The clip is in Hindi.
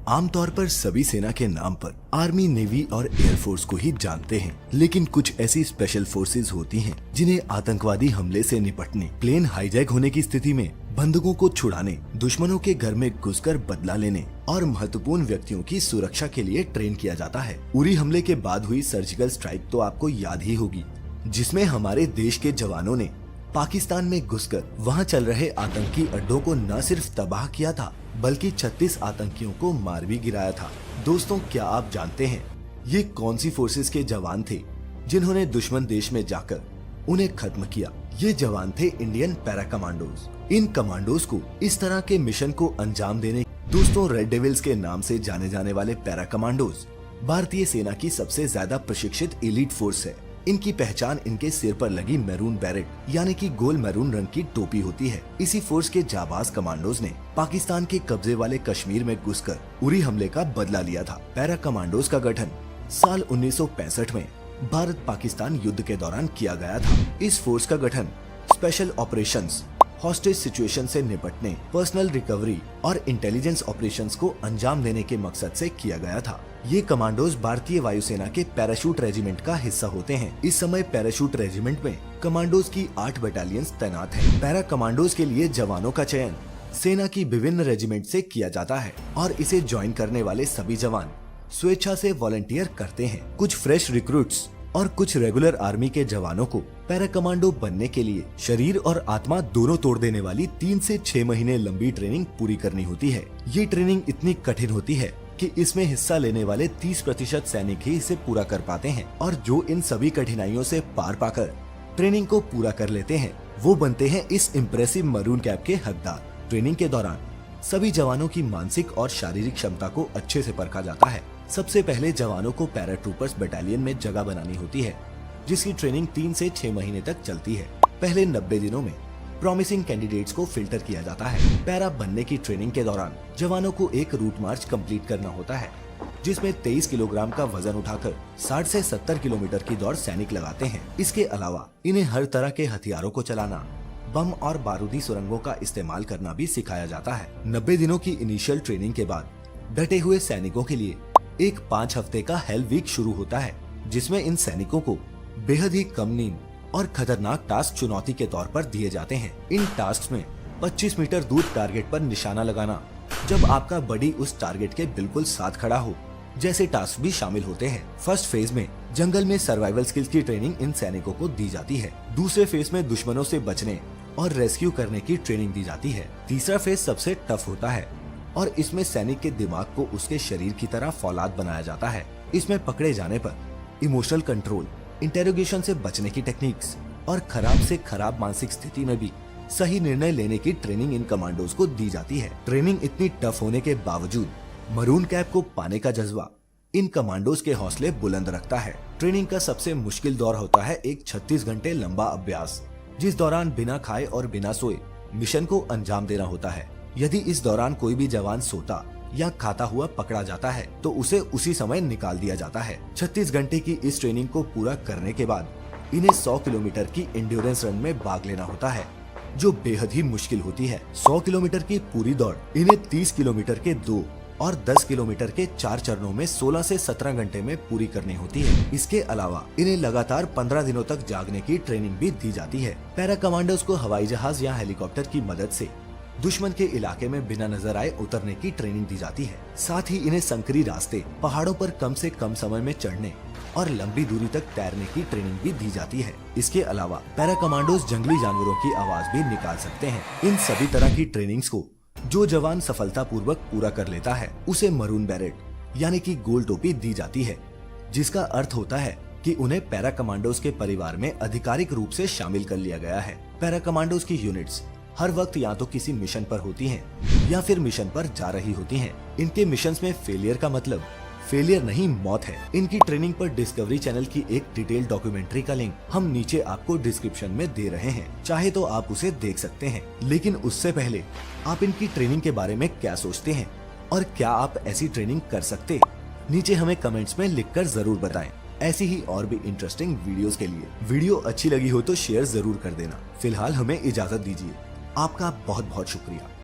आमतौर पर सभी सेना के नाम पर आर्मी, नेवी और एयरफोर्स को ही जानते हैं, लेकिन कुछ ऐसी स्पेशल फोर्सेज होती हैं जिन्हें आतंकवादी हमले से निपटने, प्लेन हाईजैक होने की स्थिति में बंदूकों को छुड़ाने, दुश्मनों के घर में घुसकर बदला लेने और महत्वपूर्ण व्यक्तियों की सुरक्षा के लिए ट्रेन किया जाता है। उरी हमले के बाद हुई सर्जिकल स्ट्राइक तो आपको याद ही होगी, जिसमें हमारे देश के जवानों ने पाकिस्तान में घुसकर वहां चल रहे आतंकी अड्डों को न सिर्फ तबाह किया था, बल्कि 36 आतंकियों को मार भी गिराया था। दोस्तों, क्या आप जानते हैं ये कौन सी फोर्सेस के जवान थे जिन्होंने दुश्मन देश में जाकर उन्हें खत्म किया? ये जवान थे इंडियन पैरा कमांडोज। इन कमांडोज को इस तरह के मिशन को अंजाम देने, दोस्तों, रेड डेविल्स के नाम से जाने जाने वाले पैरा कमांडोज भारतीय सेना की सबसे ज्यादा प्रशिक्षित एलीट फोर्स है। इनकी पहचान इनके सिर पर लगी मैरून बैरेट यानी कि गोल मैरून रंग की टोपी होती है। इसी फोर्स के जाबाज कमांडोज ने पाकिस्तान के कब्जे वाले कश्मीर में घुसकर उरी हमले का बदला लिया था। पैरा कमांडोज का गठन साल 1965 में भारत पाकिस्तान युद्ध के दौरान किया गया था। इस फोर्स का गठन स्पेशल ऑपरेशंस, हॉस्टेज सिचुएशन से निपटने, पर्सनल रिकवरी और इंटेलिजेंस ऑपरेशंस को अंजाम देने के मकसद से किया गया था। ये कमांडोज भारतीय वायुसेना के पैराशूट रेजिमेंट का हिस्सा होते हैं। इस समय पैराशूट रेजिमेंट में कमांडोज की 8 बटालियंस तैनात हैं। पैरा कमांडोज के लिए जवानों का चयन सेना की विभिन्न रेजिमेंट से किया जाता है और इसे ज्वाइन करने वाले सभी जवान स्वेच्छा से वॉलंटियर करते हैं। कुछ फ्रेश रिक्रूट्स और कुछ रेगुलर आर्मी के जवानों को पैरा कमांडो बनने के लिए शरीर और आत्मा दोनों तोड़ देने वाली 3 से 6 महीने लंबी ट्रेनिंग पूरी करनी होती है। ये ट्रेनिंग इतनी कठिन होती है कि इसमें हिस्सा लेने वाले 30% सैनिक ही इसे पूरा कर पाते हैं, और जो इन सभी कठिनाइयों से पार पाकर ट्रेनिंग को पूरा कर लेते हैं वो बनते हैं इस इम्प्रेसिव मरून कैप के हकदार। ट्रेनिंग के दौरान सभी जवानों की मानसिक और शारीरिक क्षमता को अच्छे से परखा जाता है। सबसे पहले जवानों को पैरा ट्रूपर्स बटालियन में जगह बनानी होती है, जिसकी ट्रेनिंग 3 से 6 महीने तक चलती है। पहले 90 दिनों में प्रॉमिसिंग कैंडिडेट्स को फिल्टर किया जाता है। पैरा बनने की ट्रेनिंग के दौरान जवानों को एक रूट मार्च कंप्लीट करना होता है, जिसमें 23 किलोग्राम का वजन उठाकर 60 से 70 किलोमीटर की दौड़ सैनिक लगाते हैं। इसके अलावा इन्हें हर तरह के हथियारों को चलाना, बम और बारूदी सुरंगों का इस्तेमाल करना भी सिखाया जाता है। 90 दिनों की इनिशियल ट्रेनिंग के बाद डटे हुए सैनिकों के लिए एक 5 हफ्ते का हेल वीक शुरू होता है, जिसमें इन सैनिकों को बेहद ही कम नींद और खतरनाक टास्क चुनौती के तौर पर दिए जाते हैं। इन टास्क में 25 मीटर दूर टारगेट पर निशाना लगाना, जब आपका बॉडी उस टारगेट के बिल्कुल साथ खड़ा हो, जैसे टास्क भी शामिल होते हैं। फर्स्ट फेज में जंगल में सर्वाइवल स्किल्स की ट्रेनिंग इन सैनिकों को दी जाती है। दूसरे फेज में दुश्मनों से बचने और रेस्क्यू करने की ट्रेनिंग दी जाती है। तीसरा फेज सबसे टफ होता है और इसमें सैनिक के दिमाग को उसके शरीर की तरह फौलाद बनाया जाता है। इसमें पकड़े जाने पर इमोशनल कंट्रोल, इंटेरोगेशन से बचने की टेक्निक्स और खराब से खराब मानसिक स्थिति में भी सही निर्णय लेने की ट्रेनिंग इन कमांडोज को दी जाती है। ट्रेनिंग इतनी टफ होने के बावजूद मरून कैप को पाने का जज्बा इन कमांडोज के हौसले बुलंद रखता है। ट्रेनिंग का सबसे मुश्किल दौर होता है एक 36 घंटे लंबा अभ्यास, जिस दौरान बिना खाए और बिना सोए मिशन को अंजाम देना होता है। यदि इस दौरान कोई भी जवान सोता या खाता हुआ पकड़ा जाता है तो उसे उसी समय निकाल दिया जाता है। 36 घंटे की इस ट्रेनिंग को पूरा करने के बाद इन्हें 100 किलोमीटर की एंड्योरेंस रन में भाग लेना होता है, जो बेहद ही मुश्किल होती है। 100 किलोमीटर की पूरी दौड़ इन्हें 30 किलोमीटर के 2 और 10 किलोमीटर के 4 चरणों में 16 से 17 घंटे में पूरी करनी होती है। इसके अलावा इन्हें लगातार 15 दिनों तक जागने की ट्रेनिंग भी दी जाती है। पैरा कमांडोज को हवाई जहाज या हेलीकॉप्टर की मदद से दुश्मन के इलाके में बिना नजर आए उतरने की ट्रेनिंग दी जाती है। साथ ही इन्हें संकरी रास्ते, पहाड़ों पर कम से कम समय में चढ़ने और लंबी दूरी तक तैरने की ट्रेनिंग भी दी जाती है। इसके अलावा पैरा कमांडोज जंगली जानवरों की आवाज भी निकाल सकते हैं। इन सभी तरह की ट्रेनिंग्स को जो जवान सफलतापूर्वक पूरा कर लेता है उसे मरून बैरेट यानी कि गोल टोपी दी जाती है, जिसका अर्थ होता है कि उन्हें पैरा कमांडोज के परिवार में आधिकारिक रूप से शामिल कर लिया गया है। पैरा कमांडोज की यूनिट्स हर वक्त या तो किसी मिशन पर होती हैं या फिर मिशन पर जा रही होती हैं। इनके मिशंस में फेलियर का मतलब फेलियर नहीं, मौत है। इनकी ट्रेनिंग पर डिस्कवरी चैनल की एक डिटेल डॉक्यूमेंट्री का लिंक हम नीचे आपको डिस्क्रिप्शन में दे रहे हैं, चाहे तो आप उसे देख सकते हैं। लेकिन उससे पहले आप इनकी ट्रेनिंग के बारे में क्या सोचते हैं और क्या आप ऐसी ट्रेनिंग कर सकते? नीचे हमें कमेंट्स में लिखकर जरूर बताएं। ऐसी ही और भी इंटरेस्टिंग वीडियोस के लिए वीडियो अच्छी लगी हो तो शेयर जरूर कर देना। फिलहाल हमें इजाजत दीजिए। आपका बहुत बहुत शुक्रिया।